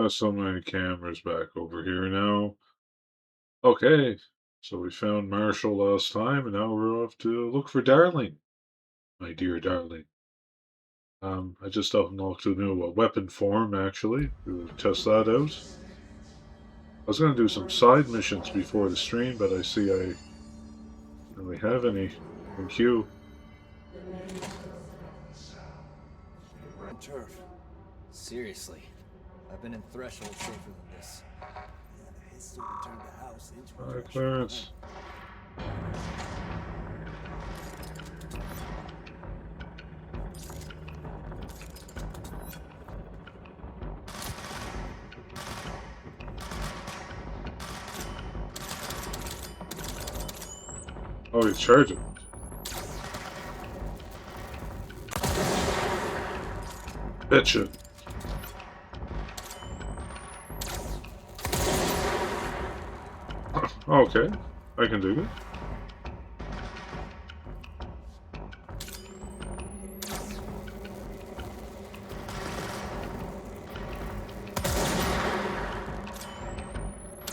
So many cameras back over here now. Okay, so we found Marshall last time, and now we're off to look for Darling, my dear Darling. I just unlocked a new weapon form, actually, to test that out. I was going to do some side missions before the stream, but I see I don't really have any in queue. Turf. Seriously, I've been in Threshold safer than this. Yeah, the history turned the house into a Hi, threshold. Clarence. Oh, he's charging. Betcha. Okay, I can do it.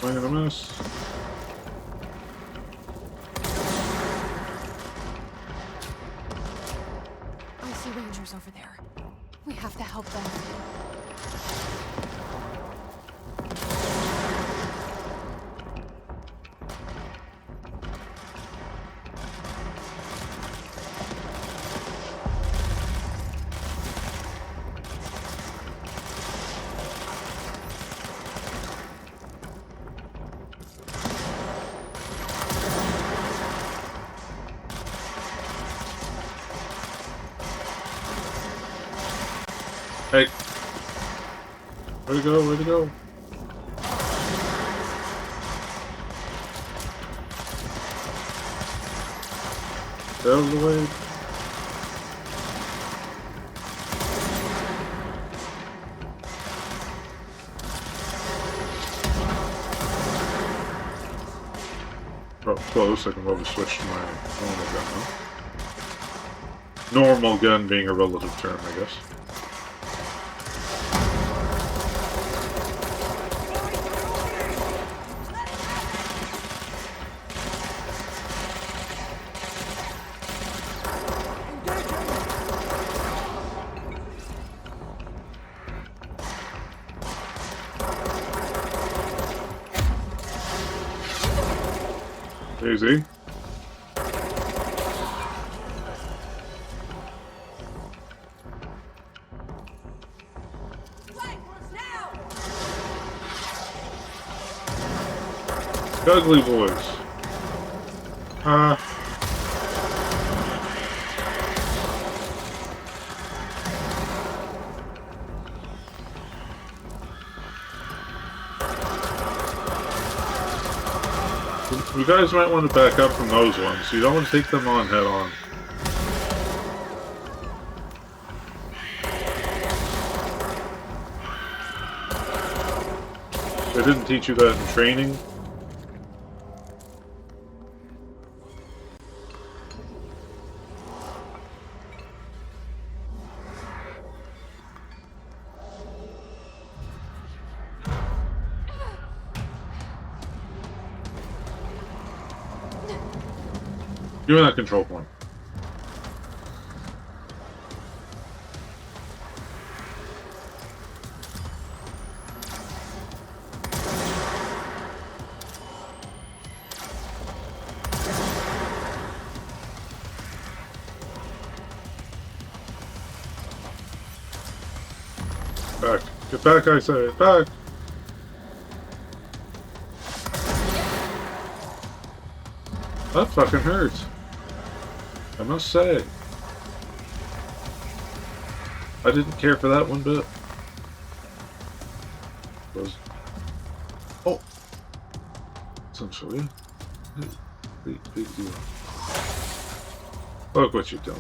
Am I gonna miss? I see rangers over there. We have to help them. Hey. Where'd it go? Where'd it go? Get out of the way. Oh, close. I can probably switch to my normal gun now. Normal gun being a relative term, I guess. Easy. Ugly boys. You guys might want to back up from those ones. You don't want to take them on head on. They didn't teach you that in training. Give me that control point. Back. Get back, I say. Back! That fucking hurts. I must say. I didn't care for that one bit. Oh! Essentially. Big deal. Look what you're doing.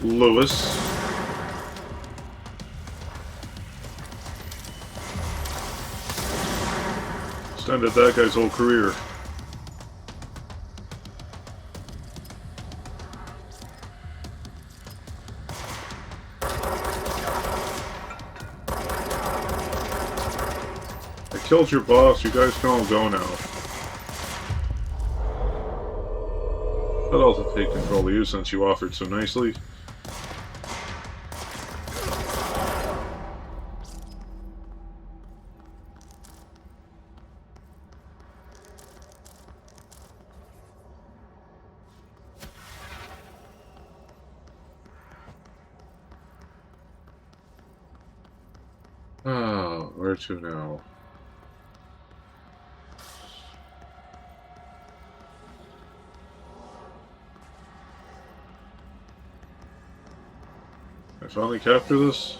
Lewis. Extended that guy's whole career. I killed your boss, you guys can all go now. But I'll take control of you since you offered so nicely. Ah, where to now? I finally capture this?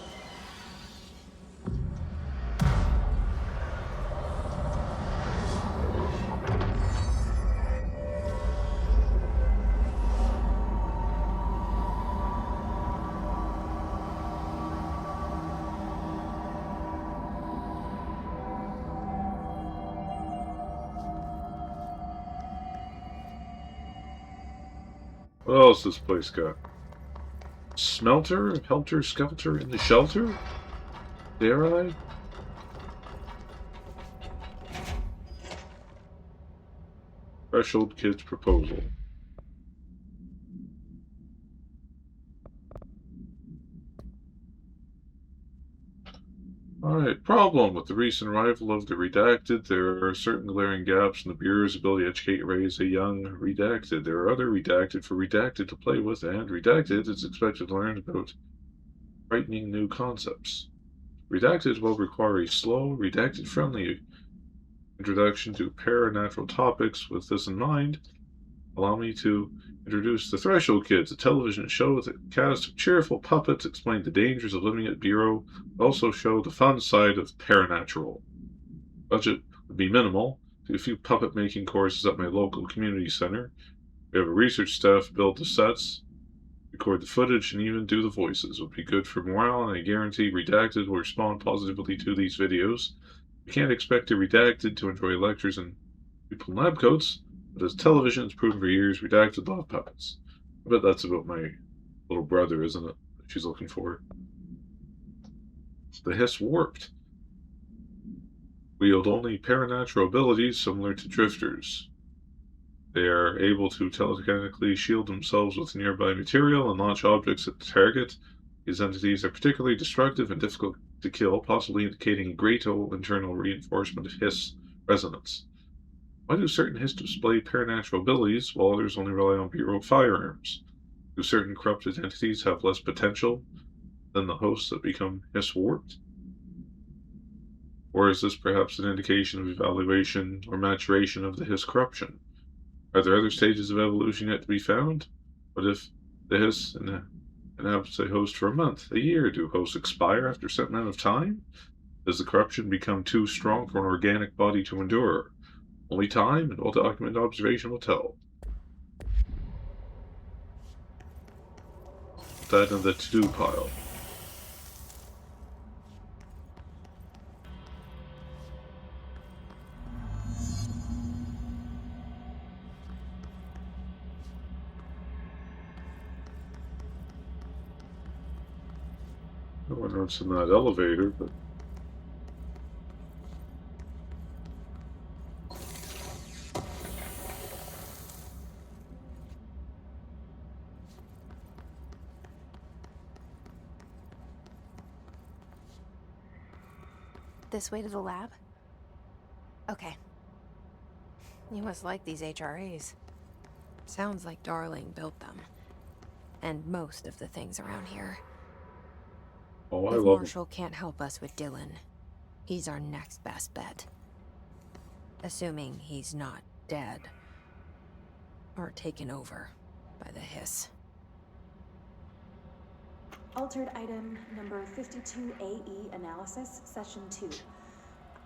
What else this place got? Smelter? Helter Skelter in the shelter? Dare I? Threshold Kid's proposal. Alright, problem. With the recent arrival of the Redacted, there are certain glaring gaps in the Bureau's ability to educate and raise a young Redacted. There are other Redacted for Redacted to play with, and Redacted is expected to learn about frightening new concepts. Redacted will require a slow, Redacted-friendly introduction to paranatural topics. With this in mind, allow me to introduce the Threshold Kids, a television show with a cast of cheerful puppets explain the dangers of living at Bureau, but also show the fun side of paranatural. Budget would be minimal, do a few puppet making courses at my local community center. We have a research staff build the sets, record the footage, and even do the voices. It would be good for morale, and I guarantee Redacted will respond positively to these videos. We can't expect a Redacted to enjoy lectures and people in lab coats, but as television has proven for years, Redacted love puppets. I bet that's about my little brother, isn't it? That she's looking for. The Hiss warped. Wield only paranatural abilities similar to drifters. They are able to telekinetically shield themselves with nearby material and launch objects at the target. These entities are particularly destructive and difficult to kill, possibly indicating great internal reinforcement of Hiss resonance. Why do certain Hiss display paranatural abilities, while others only rely on Bureau firearms? Do certain corrupted entities have less potential than the hosts that become Hiss warped? Or is this perhaps an indication of evaluation or maturation of the Hiss corruption? Are there other stages of evolution yet to be found? What if the Hiss inhabits a host for a month, a year? Do hosts expire after a certain amount of time? Does the corruption become too strong for an organic body to endure? Only time and well-documented observation will tell. Put that in the to-do pile. I wonder what's in that elevator, but This way to the lab? Okay. You must like these HRAs. Sounds like Darling built them. And most of the things around here. oh, I If love Marshall can't help us with Dylan, he's our next best bet. Assuming he's not dead. Or taken over by the Hiss. Altered item number 52AE analysis, session 2.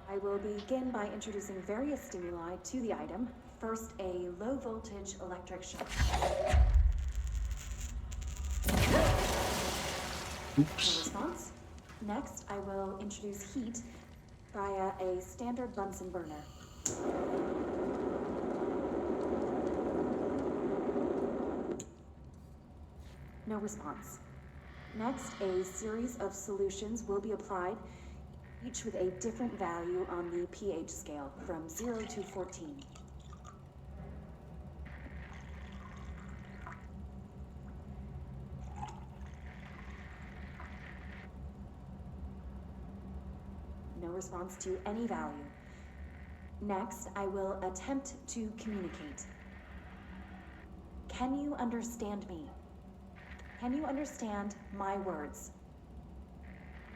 I will begin by introducing various stimuli to the item. First, a low voltage electric shock. No Oops. response. Next, I will introduce heat via a standard Bunsen burner. No response. Next, a series of solutions will be applied, each with a different value on the pH scale, from 0 to 14. No response to any value. Next, I will attempt to communicate. Can you understand me? Can you understand my words?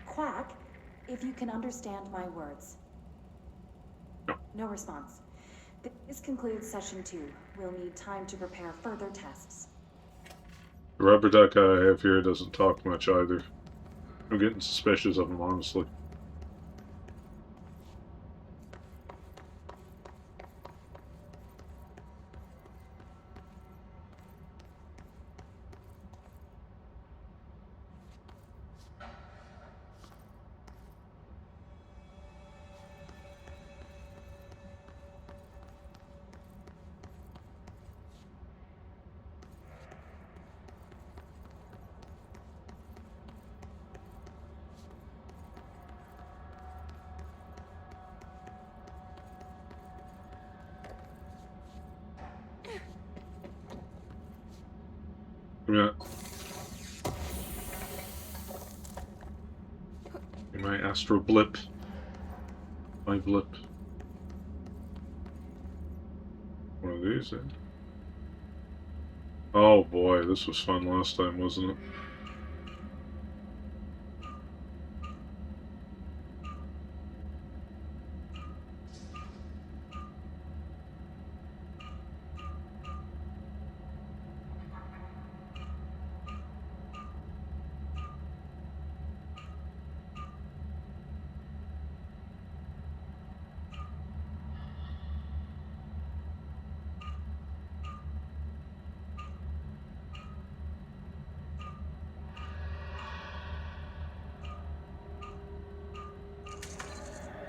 Quack, if you can understand my words. No response. This concludes session 2. We'll need time to prepare further tests. The rubber duck I have here doesn't talk much either. I'm getting suspicious of him, honestly. Yeah. My astro blip. My blip. One of these, eh? Oh boy, this was fun last time, wasn't it?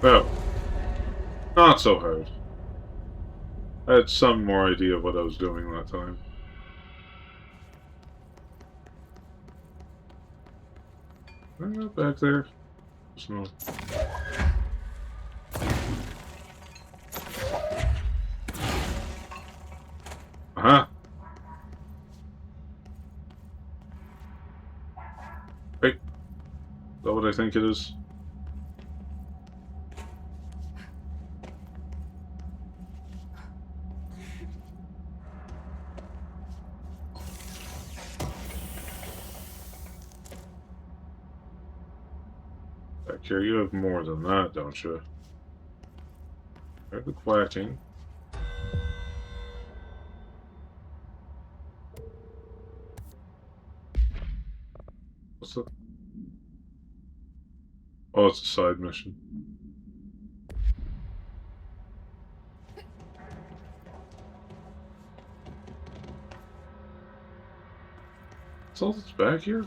Oh, not so hard. I had some more idea of what I was doing that time. Back there. There's no. Aha! Right. Is that what I think it is? Back here, you have more than that, don't you? There's the quacking. What's the... Oh, it's a side mission. That's all that's back here?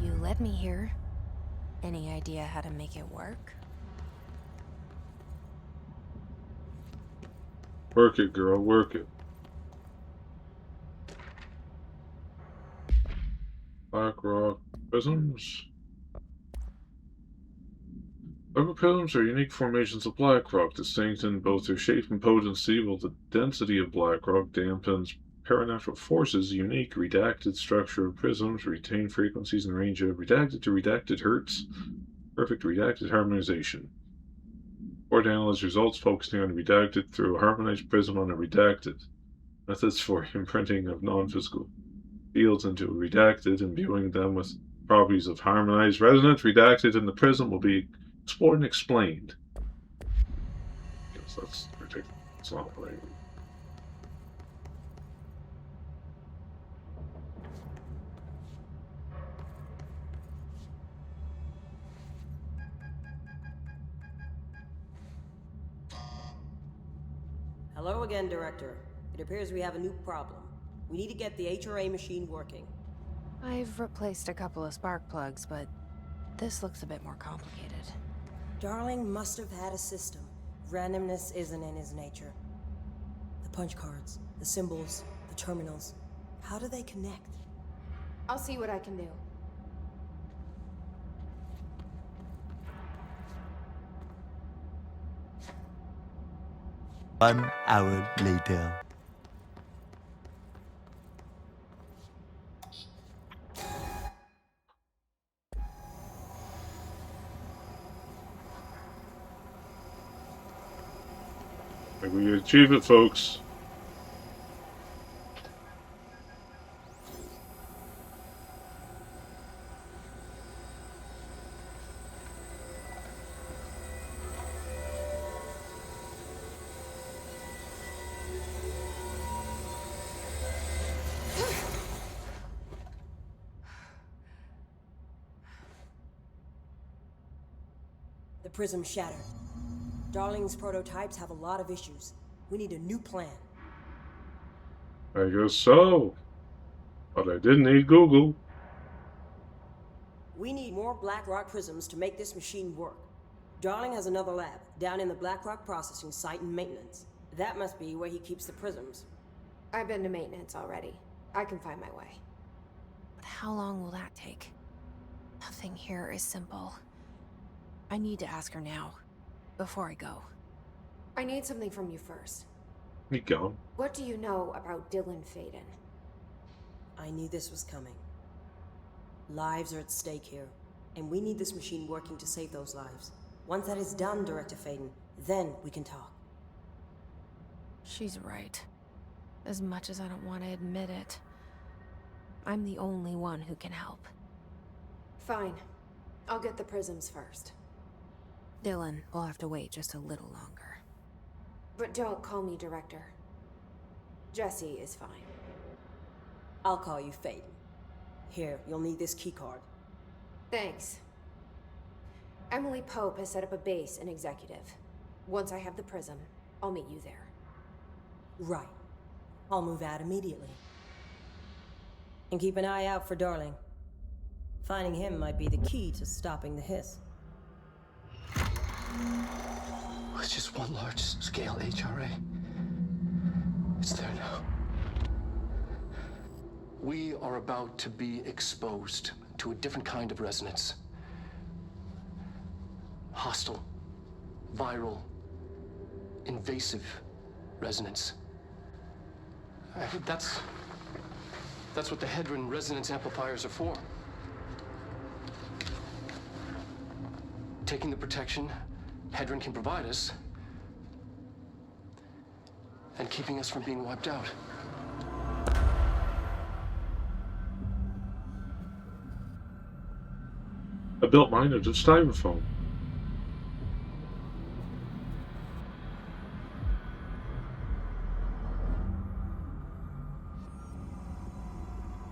You led me here. Any idea how to make it work? Work it, girl, work it. Blackrock prisms. Rubber prisms are unique formations of Blackrock, distinct in both their shape and potency, while the density of Blackrock dampens paranatural forces. Unique redacted structure of prisms retain frequencies in the range of redacted to redacted hertz. Perfect redacted harmonization. Or to analyze results focusing on redacted through a harmonized prism on a redacted. Methods for imprinting of non-physical fields into a redacted, imbuing them with properties of harmonized resonance. Redacted in the prism will be explored and explained. Yes, that's ridiculous. It's not right. again, Director. It appears we have a new problem. We need to get the HRA machine working. I've replaced a couple of spark plugs, but this looks a bit more complicated. Darling must have had a system. Randomness isn't in his nature. The punch cards, the symbols, the terminals. How do they connect? I'll see what I can do. 1 hour later. Like we achieve it, folks. The prism shattered. Darling's prototypes have a lot of issues. We need a new plan. I guess so. But I didn't need Google. We need more Blackrock prisms to make this machine work. Darling has another lab, down in the Blackrock Processing site in maintenance. That must be where he keeps the prisms. I've been to maintenance already. I can find my way. But how long will that take? Nothing here is simple. I need to ask her now, before I go. I need something from you first. He gone. What do you know about Dylan Faden? I knew this was coming. Lives are at stake here, and we need this machine working to save those lives. Once that is done, Director Faden, then we can talk. She's right. As much as I don't want to admit it, I'm the only one who can help. Fine. I'll get the prisms first. Dylan will have to wait just a little longer. But don't call me Director. Jesse is fine. I'll call you Faden. Here, you'll need this keycard. Thanks. Emily Pope has set up a base in Executive. Once I have the prism, I'll meet you there. Right. I'll move out immediately. And keep an eye out for Darling. Finding him might be the key to stopping the hiss. It's just one large-scale HRA. It's there now. We are about to be exposed to a different kind of resonance. Hostile, viral, invasive resonance. That's what the Hedron resonance amplifiers are for. Taking the protection Hedron can provide us and keeping us from being wiped out. I built mine out of styrofoam.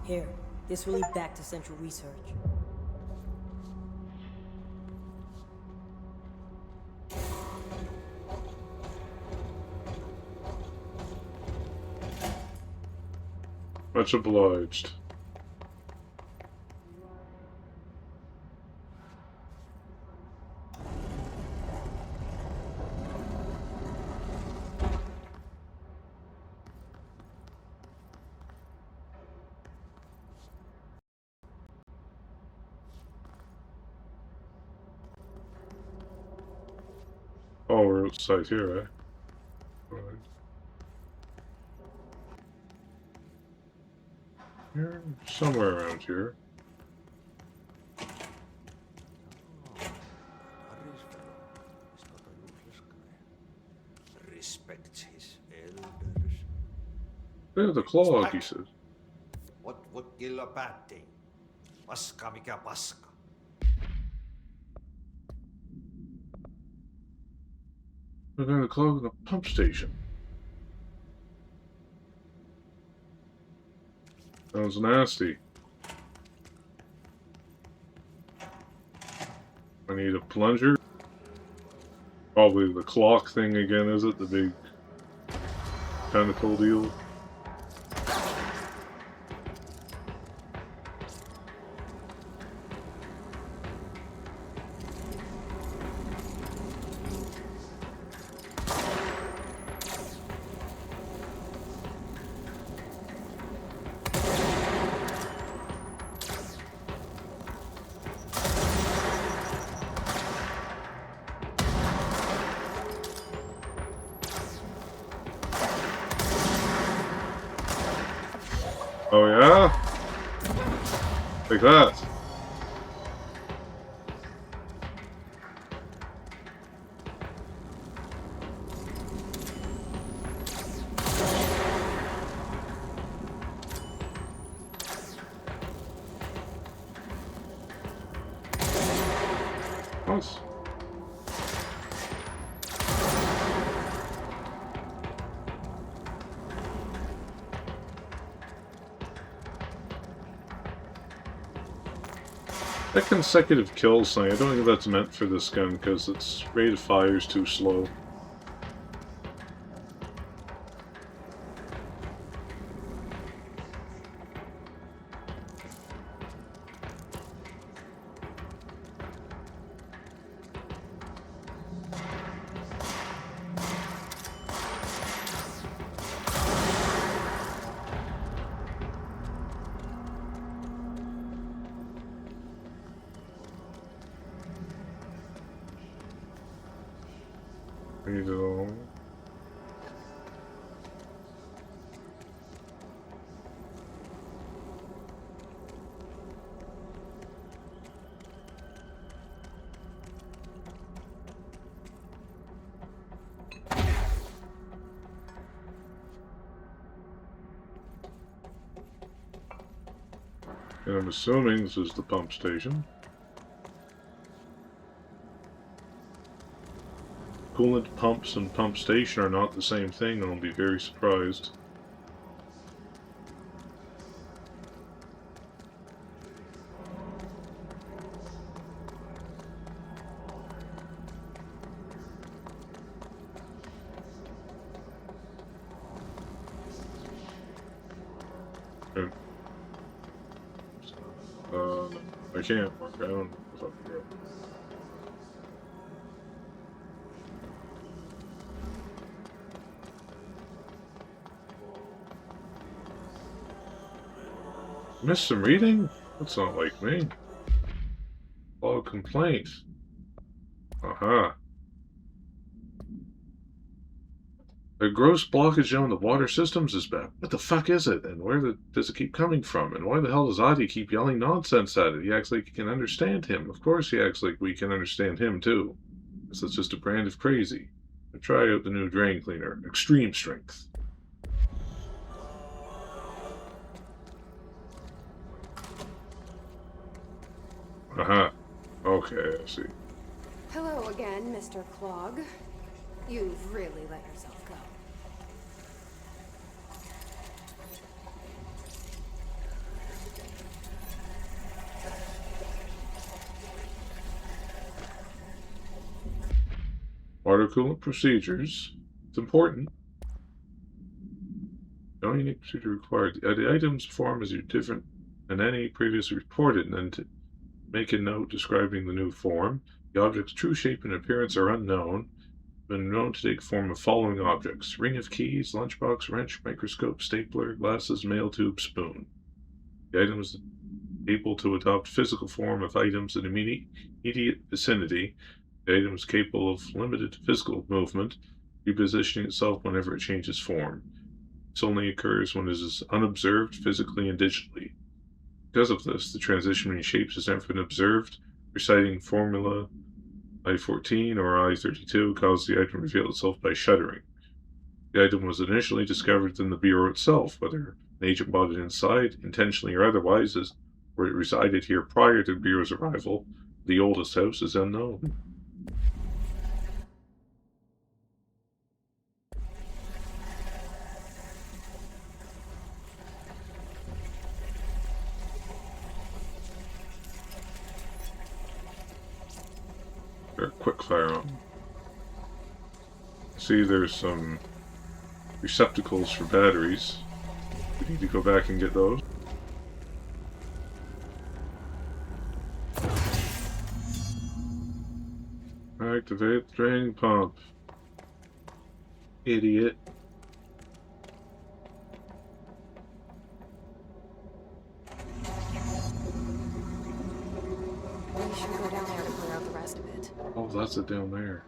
Here, this will lead back to Central Research. Much obliged. Oh, we're outside here, eh? Right. Here, somewhere around here. Respects his elders. Yeah, the clog, he says. What killa päätti? Paska mikä paska. Look at the clog in the pump station. Sounds nasty. I need a plunger. Probably the clock thing again, is it? The big tentacle deal. Oh yeah? Like that. Nice. That consecutive kills thing, I don't think that's meant for this gun because its rate of fire is too slow. You know. And I'm assuming this is the pump station. Coolant pumps and pump station are not the same thing, and I'll be very surprised. Okay. I can't work. I don't know if I can go. Missed some reading? That's not like me. Log complaint. Uh-huh. A gross blockage on the water systems is bad. What the fuck is it? And where does it keep coming from? And why the hell does Adi keep yelling nonsense at it? He acts like he can understand him. Of course he acts like we can understand him too. Guess that's just a brand of crazy. Try out the new drain cleaner. Extreme strength. Aha. Okay, I see. Hello again, Mr. Clog. You've really let yourself go. Water coolant procedures. It's important. No unique procedure required. The items form as different than any previously reported, and then to make a note describing the new form. The object's true shape and appearance are unknown. Been known to take form of following objects: ring of keys, lunchbox, wrench, microscope, stapler, glasses, mail tube, spoon. The item is able to adopt physical form of items in immediate vicinity. The item is capable of limited physical movement, repositioning itself whenever it changes form. This only occurs when it is unobserved physically and digitally. Because of this, the transition between shapes has never been observed. Reciting formula I-14 or I-32 caused the item to reveal itself by shuddering. The item was initially discovered within the Bureau itself, whether an agent bought it inside, intentionally or otherwise, where it resided here prior to the Bureau's arrival. The oldest house is unknown. Quick fire on. See, there's some receptacles for batteries. We need to go back and get those. Activate the drain pump. Idiot. We should go down there to clear out the rest of it. Oh, that's it down there.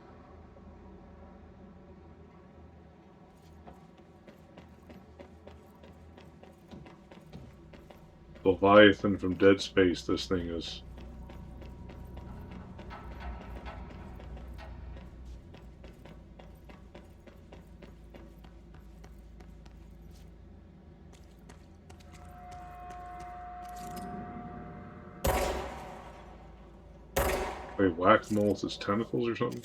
Leviathan from Dead Space, this thing is. Wait, whack-a-mole with its tentacles or something?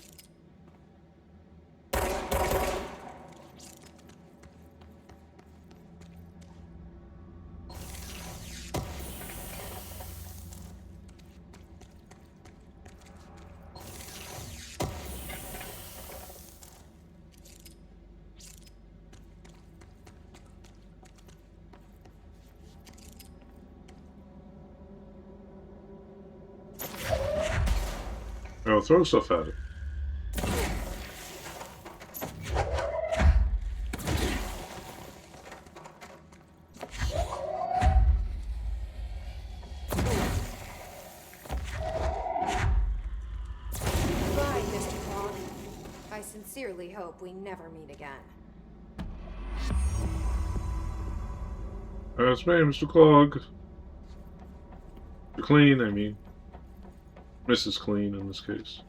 Oh, throw stuff at it. Goodbye, Mr. Clog. I sincerely hope we never meet again. That's me, Mr. Clog. You're clean, I mean. Mrs. Clean in this case.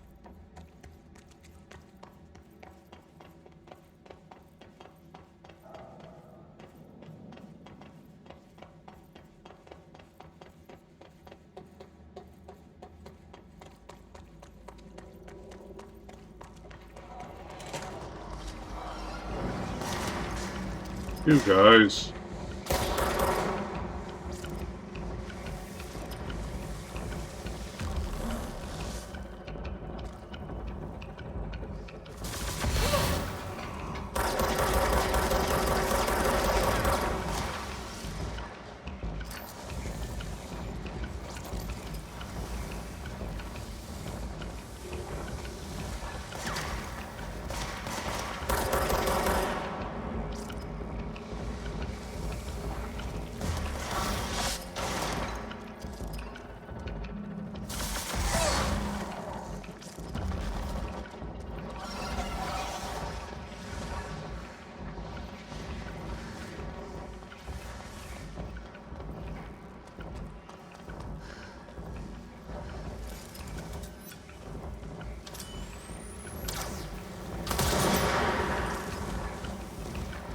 You guys.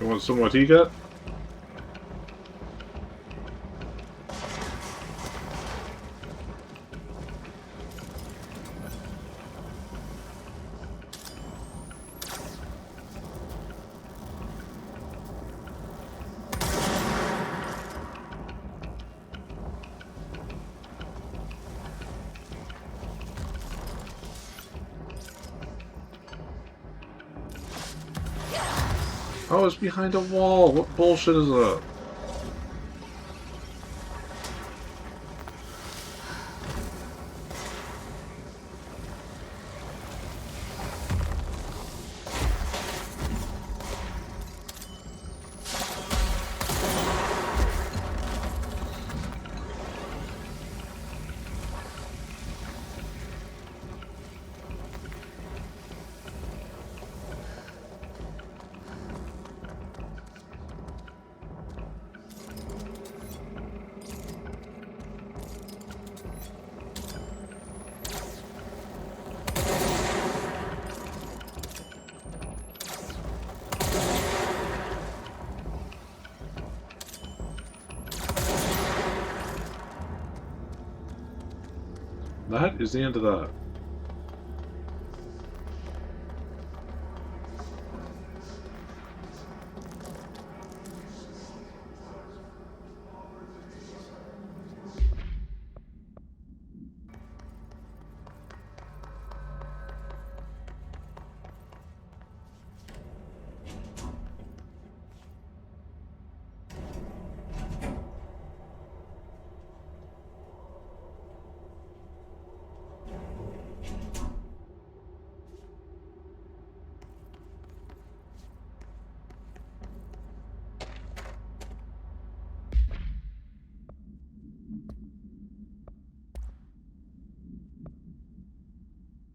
You want some what he got? Oh, it's behind a wall. What bullshit is that? That is the end of that.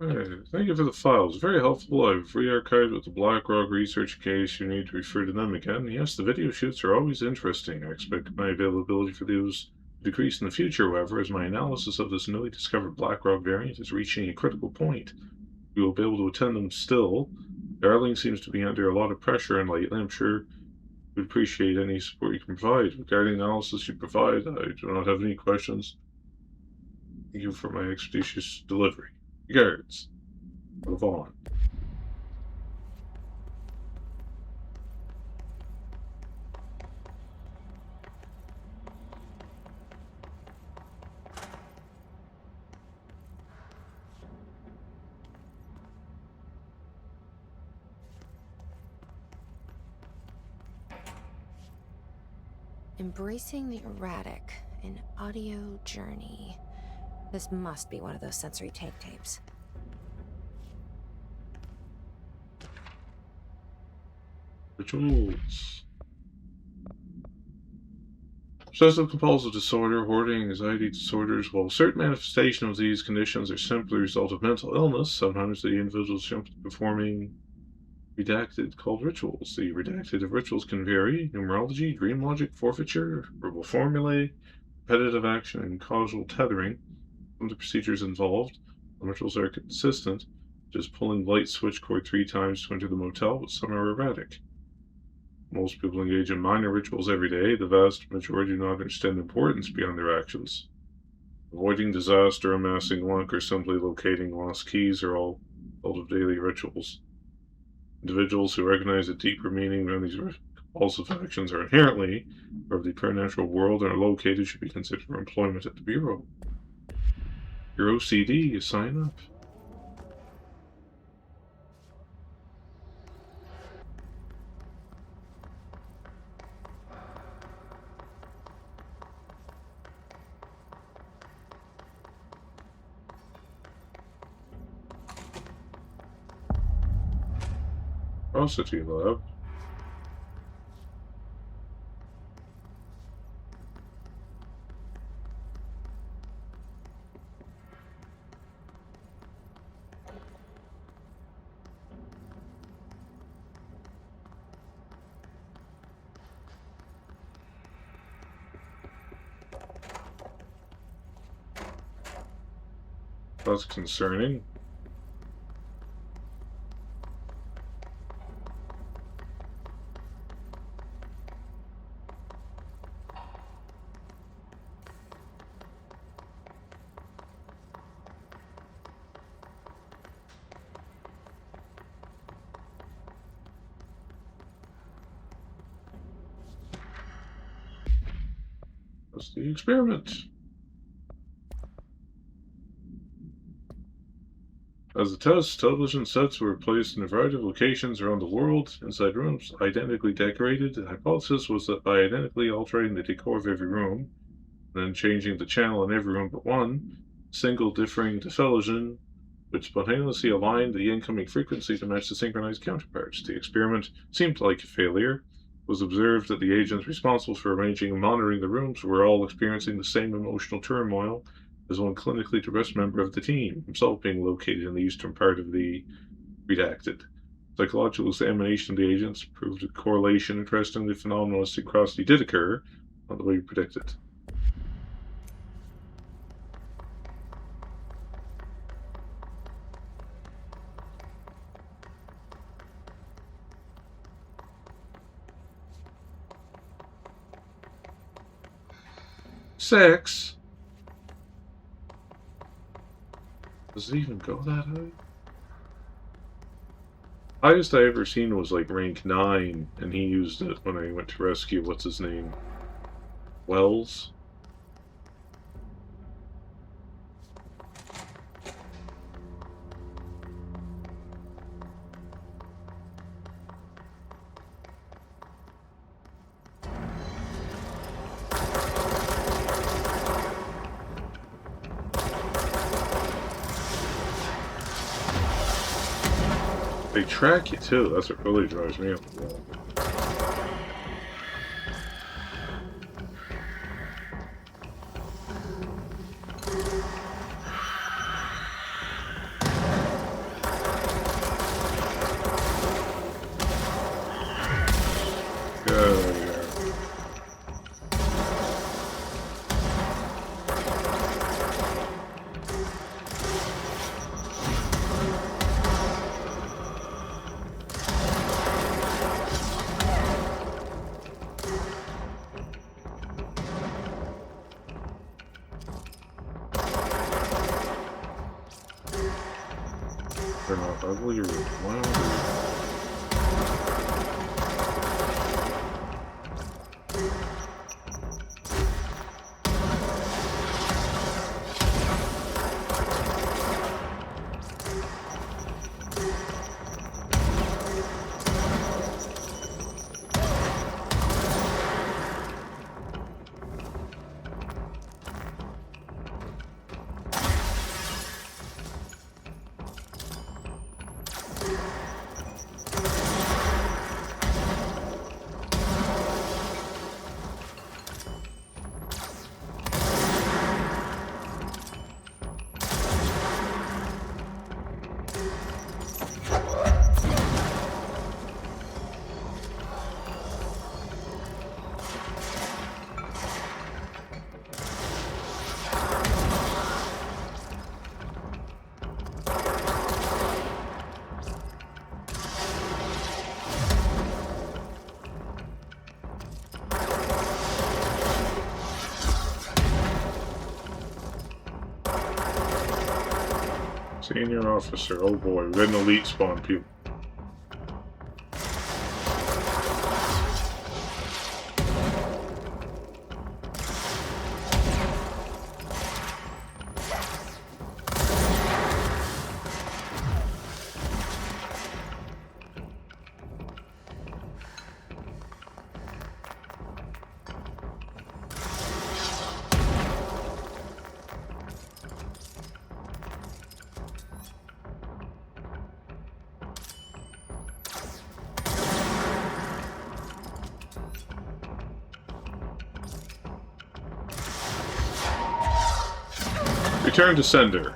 Alright, thank you for the files. Very helpful. I've re-archived with the Blackrock research in case you need to refer to them again. Yes, the video shoots are always interesting. I expect my availability for those to decrease in the future, however, as my analysis of this newly discovered Blackrock variant is reaching a critical point. We will be able to attend them still. Darling seems to be under a lot of pressure, and lately I'm sure would appreciate any support you can provide. Regarding the analysis you provide, I do not have any questions. Thank you for my expeditious delivery. Regards. Vaughn. Embracing the erratic, an audio journey. This must be one of those sensory tapes. Rituals. Obsessive compulsive disorder, hoarding, anxiety disorders. While certain manifestations of these conditions are simply a result of mental illness, sometimes the individuals jump to performing redacted called rituals. The redacted of rituals can vary: numerology, dream logic, forfeiture, verbal formulae, repetitive action, and causal tethering. Some of the procedures involved. The rituals are consistent, just pulling the light switch cord 3 times to enter the motel, but some are erratic. Most people engage in minor rituals every day. The vast majority do not understand the importance beyond their actions. Avoiding disaster, amassing luck, or simply locating lost keys are all part of daily rituals. Individuals who recognize a deeper meaning behind these compulsive actions are inherently part of the supernatural world and are located should be considered for employment at the Bureau. Your OCD, you sign up. Prosody Lab. That's concerning. That's the experiment. As a test, television sets were placed in a variety of locations around the world, inside rooms identically decorated. The hypothesis was that by identically altering the decor of every room, and then changing the channel in every room but one, single differing television would spontaneously align the incoming frequency to match the synchronized counterparts. The experiment seemed like a failure. It was observed that the agents responsible for arranging and monitoring the rooms were all experiencing the same emotional turmoil as one clinically depressed member of the team, himself being located in the eastern part of the redacted. Psychological examination of the agents proved a correlation. Interestingly, the phenomenon of synchronicity did occur, not the way we predicted. Six? Does it even go that high? Highest I ever seen was like rank 9, and he used it when I went to rescue, what's his name? Wells? They track you too, that's what really drives me up the wall. I believe you're right. Senior officer. Oh boy, we're getting elite spawn people. Return to sender.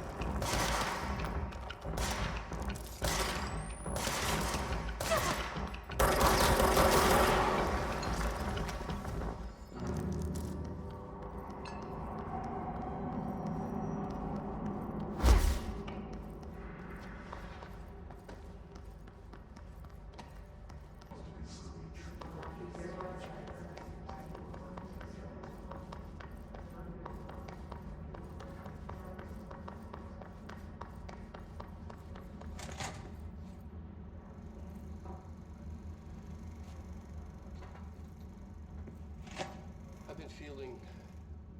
I've been fielding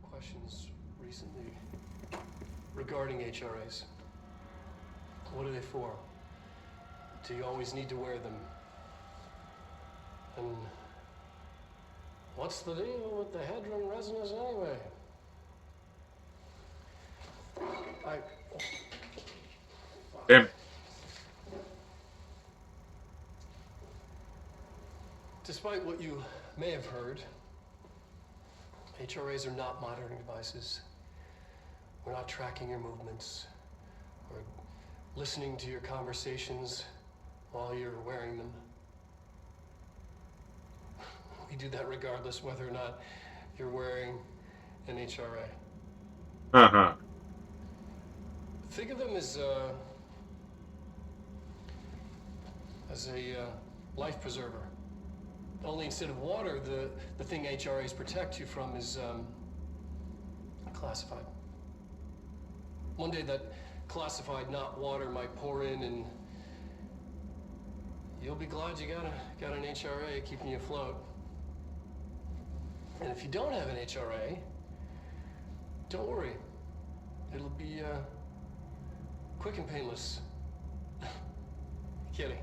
questions recently regarding HRAs. What are they for? Do you always need to wear them? And what's the deal with the Hedron resonance anyway? Damn. Despite what you may have heard, HRAs are not monitoring devices. We're not tracking your movements or listening to your conversations while you're wearing them. We do that regardless whether or not you're wearing an HRA. Uh-huh. Think of them as a life preserver. Only instead of water, the thing HRAs protect you from is classified. One day that classified, not water, might pour in, and you'll be glad you got an HRA keeping you afloat. And if you don't have an HRA, don't worry. It'll be quick and painless. Kidding.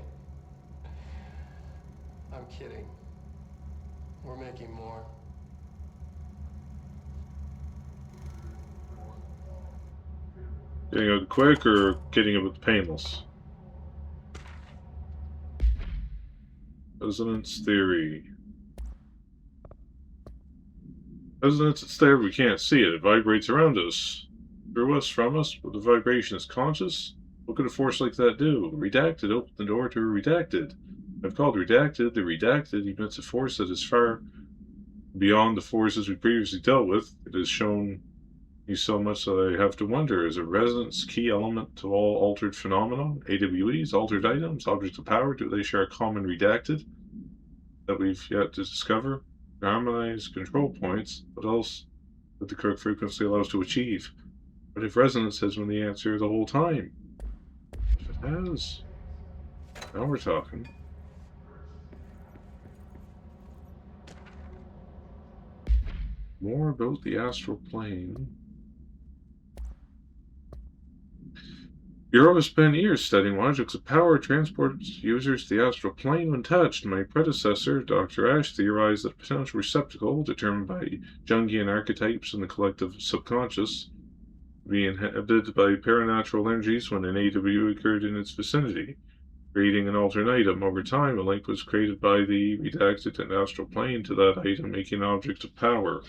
I'm kidding. We're making more. Getting it quick or getting it with painless? Resonance theory. Resonance is there, we can't see it. It vibrates around us. Through us, from us, but the vibration is conscious? What could a force like that do? Redacted opened the door to redacted. I've called redacted the redacted emits a force that is far beyond the forces we previously dealt with. It has shown me so much that I have to wonder, is a resonance key element to all altered phenomena? AWEs, altered items, objects of power, do they share a common redacted that we've yet to discover? Harmonized control points, what else would the Kirk frequency allow us to achieve? What if resonance has been the answer the whole time? If it has. Now we're talking. More about the astral plane. Bureau has spent years studying logics of power transports users to the astral plane when touched. My predecessor, Dr. Ash, theorized that a potential receptacle determined by Jungian archetypes in the collective subconscious be inhabited by paranatural energies when an AW occurred in its vicinity, creating an alternate item. Over time, a link was created by the redacted and astral plane to that item, making an object of power.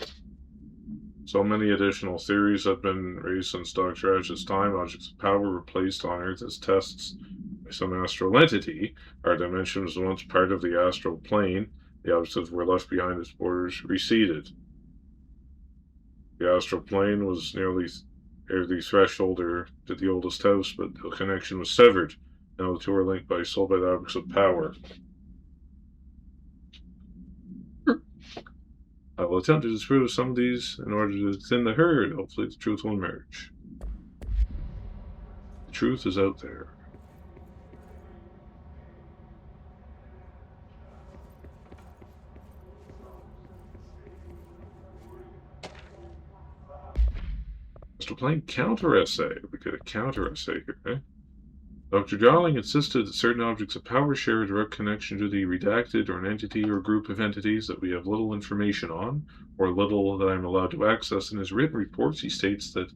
So many additional theories have been raised since Dr. Ash's time. Objects of power were placed on Earth as tests by some astral entity. Our dimension was once part of the astral plane. The objects were left behind its borders receded. The astral plane was nearly the threshold to the oldest house, but the connection was severed. Now the two are linked by soul by the objects of power. I will attempt to disprove some of these in order to thin the herd. Hopefully the truth will emerge. The truth is out there. Astral plane counter-essay. We get a counter-essay here, eh? Dr. Darling insisted that certain objects of power share a direct connection to the redacted or an entity or group of entities that we have little information on, or little that I'm allowed to access. In his written reports, he states that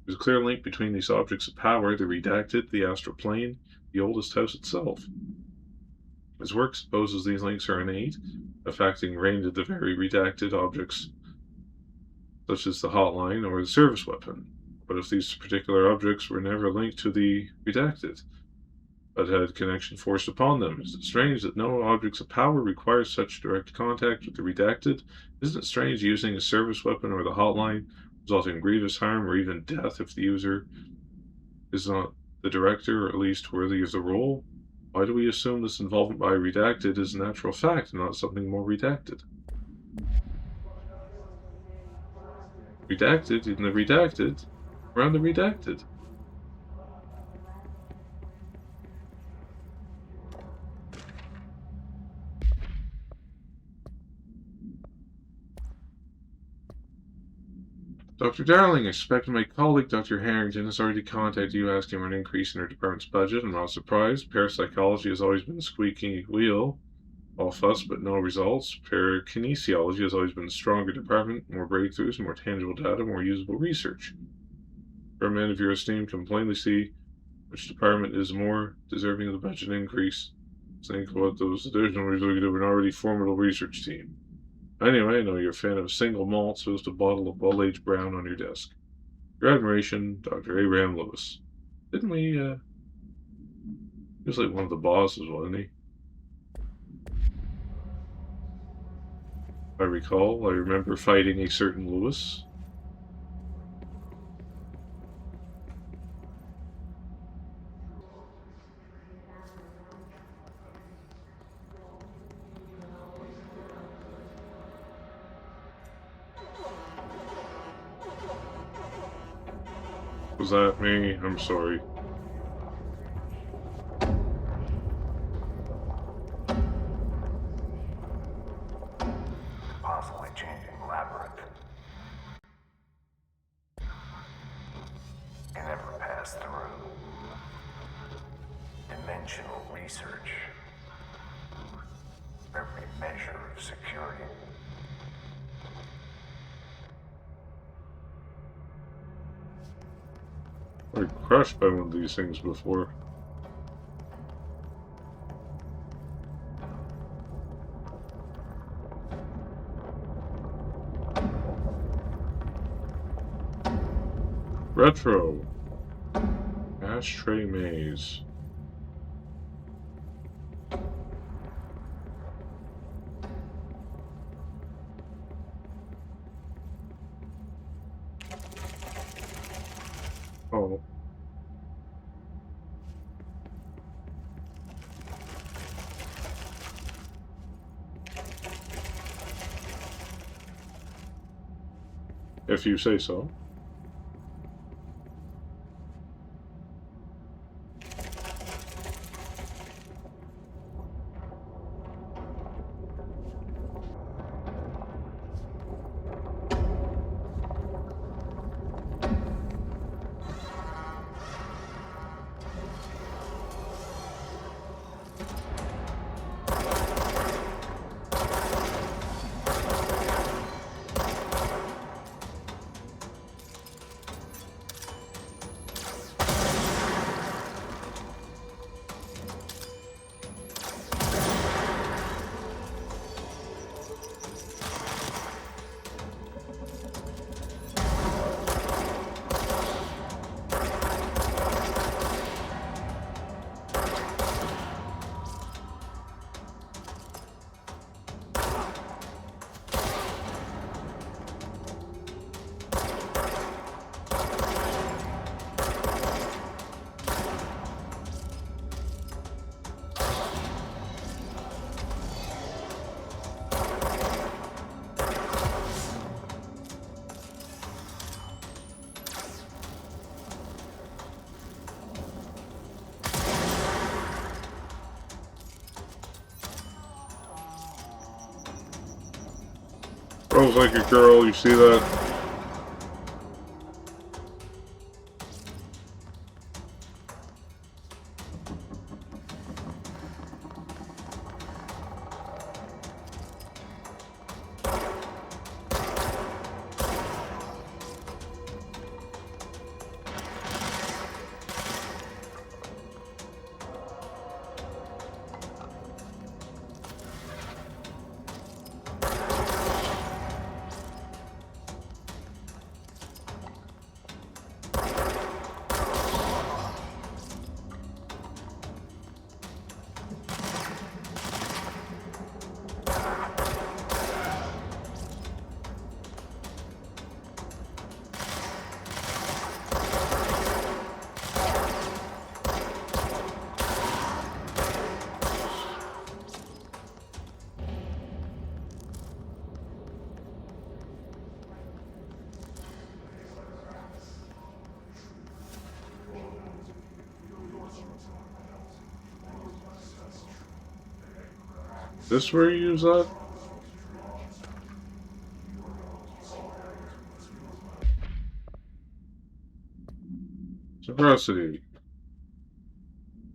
there's a clear link between these objects of power, the redacted, the astral plane, the oldest house itself. His work supposes these links are innate, a fact ingrained in the very redacted objects, such as the hotline or the service weapon. But if these particular objects were never linked to the redacted, but had connection forced upon them, is it strange that no objects of power require such direct contact with the redacted? Isn't it strange using a service weapon or the hotline, resulting in grievous harm or even death if the user is not the director, or at least worthy of the role? Why do we assume this involvement by redacted is a natural fact and not something more redacted? Redacted in the redacted, around the redacted. Dr. Darling, I suspect my colleague Dr. Harrington has already contacted you asking for an increase in her department's budget. I'm not surprised. Parapsychology has always been the squeaky wheel. All fuss but no results. Parakinesiology has always been the stronger department. More breakthroughs, more tangible data, more usable research. For a man of your esteem can plainly see which department is more deserving of the budget increase. Think about those additional research of an already formidable research team. Anyway, I know you're a fan of a single malt, so there's a bottle of well-aged brown on your desk. Your admiration, Dr. Abraham Lewis. Didn't we, he was like one of the bosses, wasn't he? I recall, I remember fighting a certain Lewis. Was that me? I'm sorry. Constantly changing labyrinth. Can never pass through. Dimensional research. Every measure of security. I got crushed by one of these things before. Retro. Ashtray maze. Oh. If you say so. Smells like a girl, you see that? This where you use that? Synchronicity.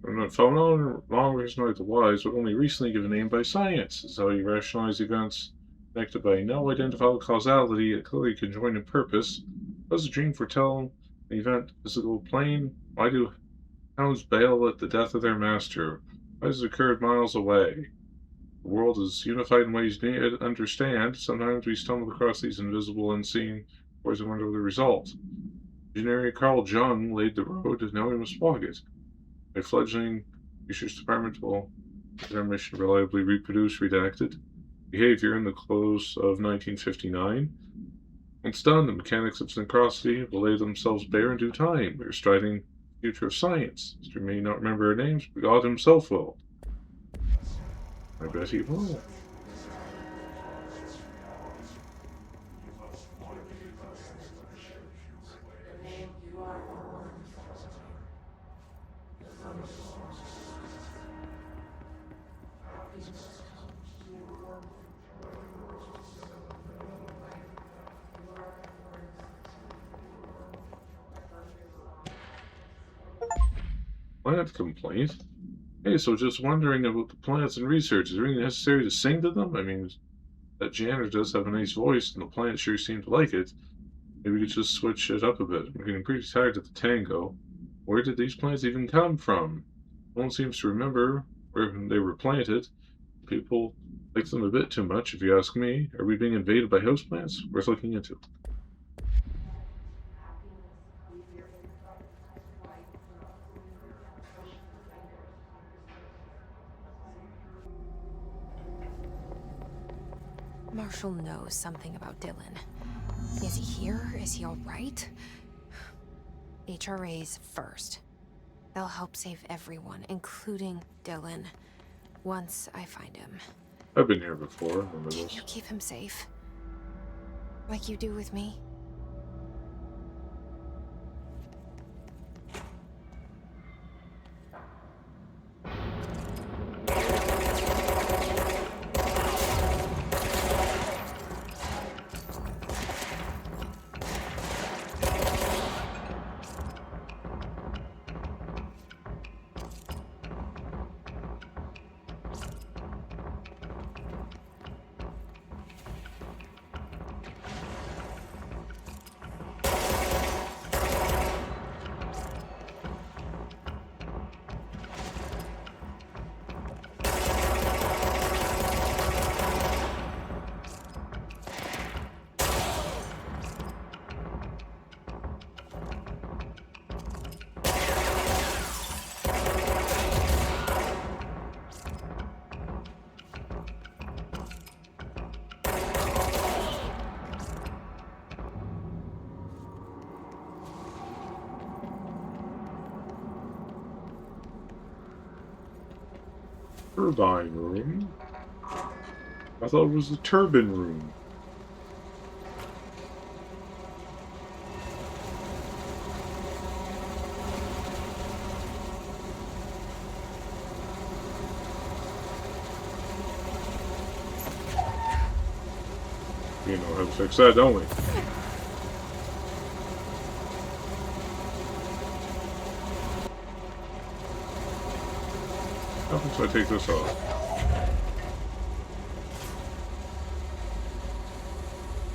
A phenomenon long recognized the wise, but only recently given a name by science. This is how you rationalize events connected by no identifiable causality, yet clearly conjoined in purpose. Does a dream foretell an event physical plane? Why do hounds bail at the death of their master? Why does it occur miles away? The world is unified in ways you need to understand. Sometimes we stumble across these invisible, unseen forces and wonder the result. Visionary Carl Jung laid the road, and now we must walk it. A fledgling research department will, their mission reliably reproduce redacted behavior in the close of 1959. Once done, the mechanics of synchronicity will lay themselves bare in due time. We are striding the future of science. History may not remember our names, but God himself will. I bet he will. Plant complaint? Hey, so just wondering about the plants and research. Is it really necessary to sing to them? I mean, that janitor does have a nice voice, and the plants sure seem to like it. Maybe we could just switch it up a bit. I'm getting pretty tired of the tango. Where did these plants even come from? No one seems to remember where they were planted. People like them a bit too much, if you ask me. Are we being invaded by houseplants? Worth looking into. Marshall knows something about Dylan. Is he here? Is he alright? HRAs first. They'll help save everyone, including Dylan, once I find him. I've been here before. Remember Can this? you keep him safe? Like you do with me? Turbine room? I thought it was the turbine room. We know how to fix that, don't we? How happens if I take this off?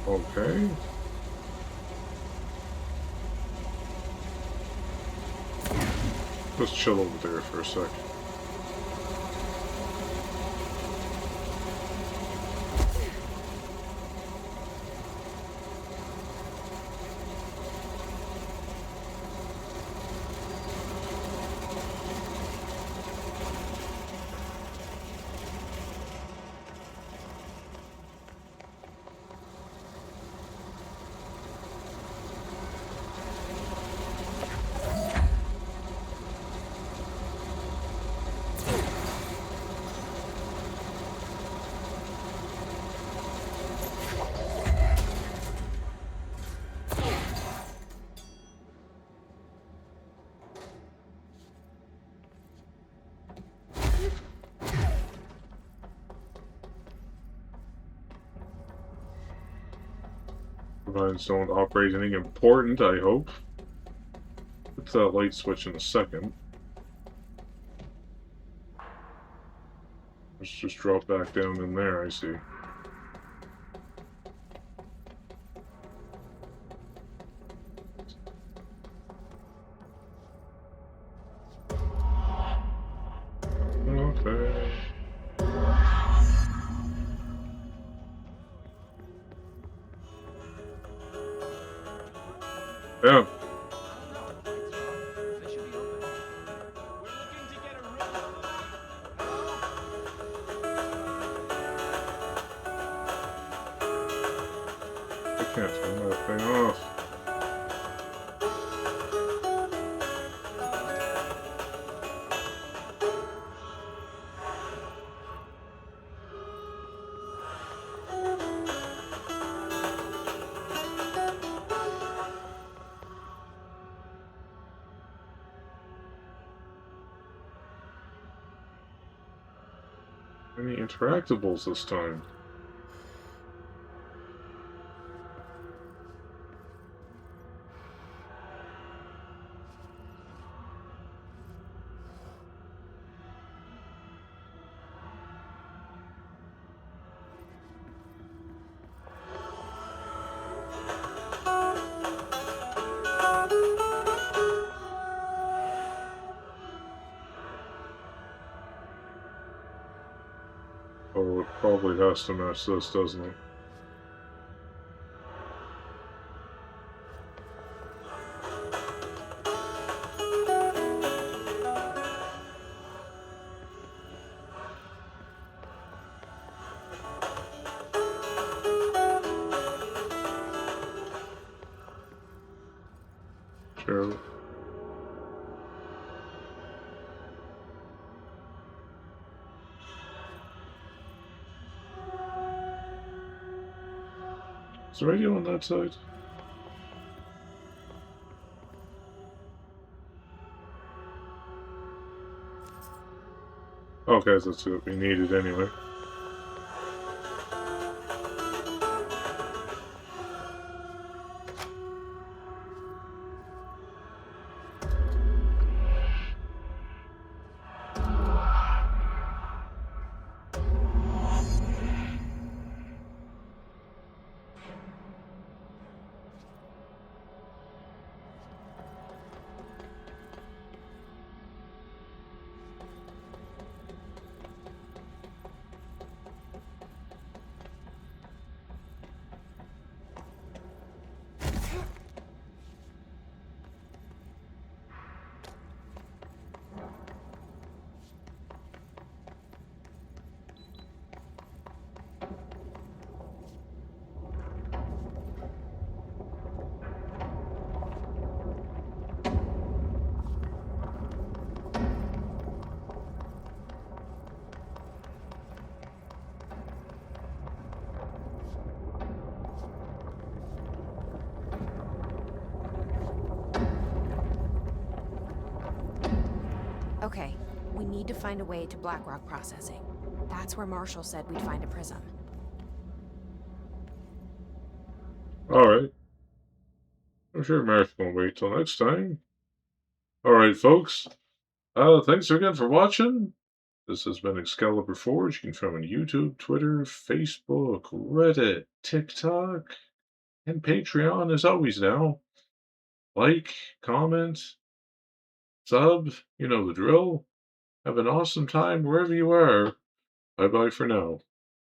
Okay. Let's chill over there for a sec. Providers don't operate anything important, I hope. Hit that light switch in a second. Let's just drop back down in there, I see. Okay. Yeah. I can't turn that thing off. Any interactables this time? Oh, it probably has to match this, doesn't it? Sure. Is the radio on that side? Okay, that's what we needed anyway. Okay, we need to find a way to Blackrock Processing. That's where Marshall said we'd find a prism. Alright. I'm sure Marth won't wait till next time. Alright, folks. Thanks again for watching. This has been Excalibur Forge. You can find me on YouTube, Twitter, Facebook, Reddit, TikTok, and Patreon as always now. Like, comment, sub, you know the drill. Have an awesome time wherever you are. Bye bye for now.